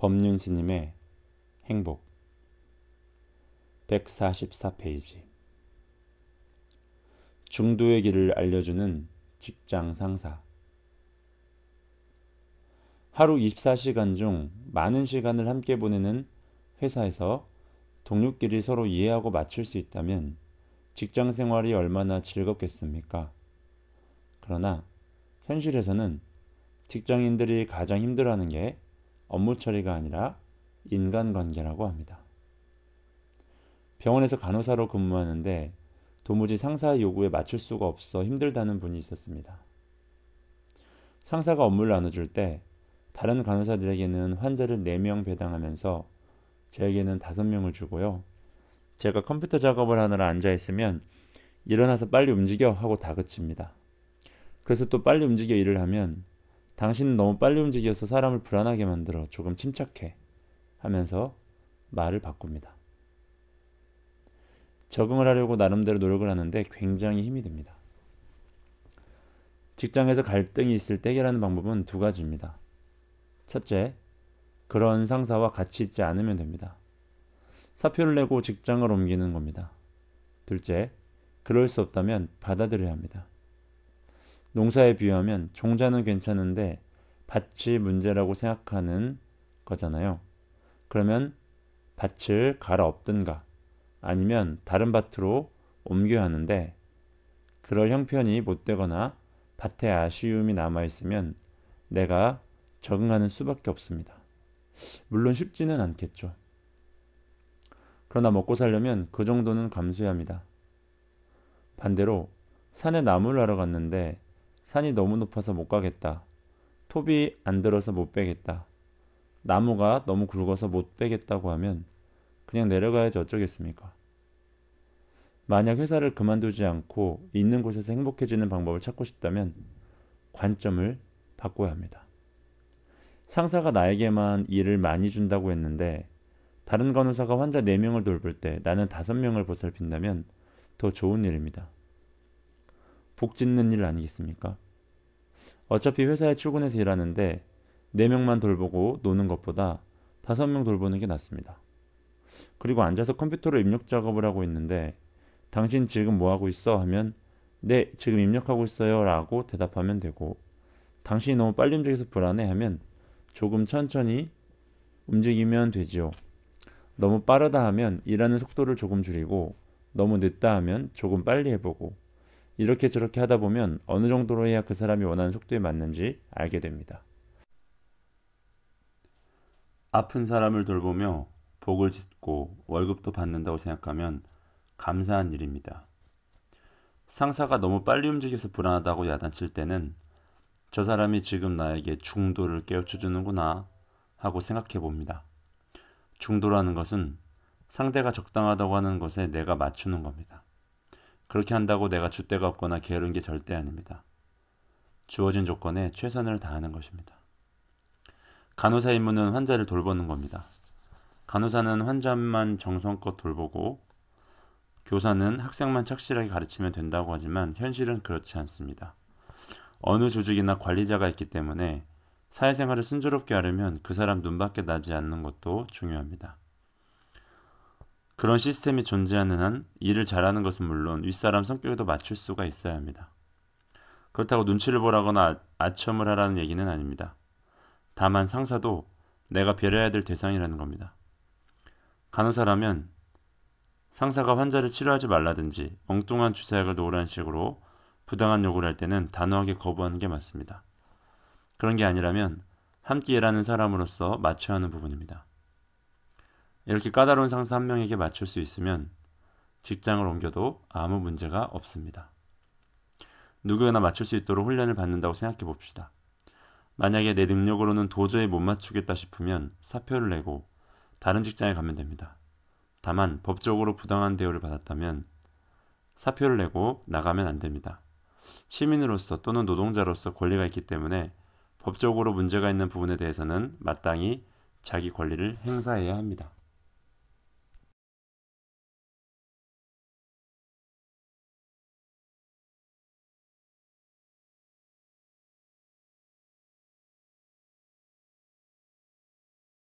법륜 스님의 행복 144페이지 중도의 길을 알려주는 직장 상사. 하루 24시간 중 많은 시간을 함께 보내는 회사에서 동료끼리 서로 이해하고 맞출 수 있다면 직장 생활이 얼마나 즐겁겠습니까? 그러나 현실에서는 직장인들이 가장 힘들어하는 게 업무 처리가 아니라 인간관계라고 합니다. 병원에서 간호사로 근무하는데 도무지 상사의 요구에 맞출 수가 없어 힘들다는 분이 있었습니다. 상사가 업무를 나눠줄 때 다른 간호사들에게는 환자를 4명 배당하면서 저에게는 5명을 주고요. 제가 컴퓨터 작업을 하느라 앉아있으면 일어나서 빨리 움직여 하고 다그칩니다. 그래서 또 빨리 움직여 일을 하면 당신은 너무 빨리 움직여서 사람을 불안하게 만들어 조금 침착해 하면서 말을 바꿉니다. 적응을 하려고 나름대로 노력을 하는데 굉장히 힘이 듭니다. 직장에서 갈등이 있을 때 해결하는 방법은 2가지입니다. 첫째, 그런 상사와 같이 있지 않으면 됩니다. 사표를 내고 직장을 옮기는 겁니다. 둘째, 그럴 수 없다면 받아들여야 합니다. 농사에 비유하면 종자는 괜찮은데 밭이 문제라고 생각하는 거잖아요. 그러면 밭을 갈아 엎든가 아니면 다른 밭으로 옮겨야 하는데 그럴 형편이 못 되거나 밭에 아쉬움이 남아있으면 내가 적응하는 수밖에 없습니다. 물론 쉽지는 않겠죠. 그러나 먹고 살려면 그 정도는 감수해야 합니다. 반대로 산에 나무를 하러 갔는데 산이 너무 높아서 못 가겠다. 톱이 안 들어서 못 빼겠다. 나무가 너무 굵어서 못 빼겠다고 하면 그냥 내려가야지 어쩌겠습니까? 만약 회사를 그만두지 않고 있는 곳에서 행복해지는 방법을 찾고 싶다면 관점을 바꿔야 합니다. 상사가 나에게만 일을 많이 준다고 했는데 다른 간호사가 환자 4명을 돌볼 때 나는 5명을 보살핀다면 더 좋은 일입니다. 복 짓는 일 아니겠습니까? 어차피 회사에 출근해서 일하는데 4명만 돌보고 노는 것보다 5명 돌보는 게 낫습니다. 그리고 앉아서 컴퓨터로 입력 작업을 하고 있는데 당신 지금 뭐 하고 있어? 하면 네, 지금 입력하고 있어요 라고 대답하면 되고 당신이 너무 빨리 움직여서 불안해 하면 조금 천천히 움직이면 되지요. 너무 빠르다 하면 일하는 속도를 조금 줄이고 너무 늦다 하면 조금 빨리 해보고 이렇게 저렇게 하다 보면 어느 정도로 해야 그 사람이 원하는 속도에 맞는지 알게 됩니다. 아픈 사람을 돌보며 복을 짓고 월급도 받는다고 생각하면 감사한 일입니다. 상사가 너무 빨리 움직여서 불안하다고 야단칠 때는 저 사람이 지금 나에게 중도를 깨우쳐주는구나 하고 생각해 봅니다. 중도라는 것은 상대가 적당하다고 하는 것에 내가 맞추는 겁니다. 그렇게 한다고 내가 줏대가 없거나 게으른 게 절대 아닙니다. 주어진 조건에 최선을 다하는 것입니다. 간호사 임무는 환자를 돌보는 겁니다. 간호사는 환자만 정성껏 돌보고 교사는 학생만 착실하게 가르치면 된다고 하지만 현실은 그렇지 않습니다. 어느 조직이나 관리자가 있기 때문에 사회생활을 순조롭게 하려면 그 사람 눈밖에 나지 않는 것도 중요합니다. 그런 시스템이 존재하는 한 일을 잘하는 것은 물론 윗사람 성격에도 맞출 수가 있어야 합니다. 그렇다고 눈치를 보라거나 아첨을 하라는 얘기는 아닙니다. 다만 상사도 내가 배려해야 될 대상이라는 겁니다. 간호사라면 상사가 환자를 치료하지 말라든지 엉뚱한 주사약을 놓으라는 식으로 부당한 요구를 할 때는 단호하게 거부하는 게 맞습니다. 그런 게 아니라면 함께 일하는 사람으로서 맞춰야 하는 부분입니다. 이렇게 까다로운 상사 1명에게 맞출 수 있으면 직장을 옮겨도 아무 문제가 없습니다. 누구나 맞출 수 있도록 훈련을 받는다고 생각해 봅시다. 만약에 내 능력으로는 도저히 못 맞추겠다 싶으면 사표를 내고 다른 직장에 가면 됩니다. 다만 법적으로 부당한 대우를 받았다면 사표를 내고 나가면 안 됩니다. 시민으로서 또는 노동자로서 권리가 있기 때문에 법적으로 문제가 있는 부분에 대해서는 마땅히 자기 권리를 행사해야 합니다.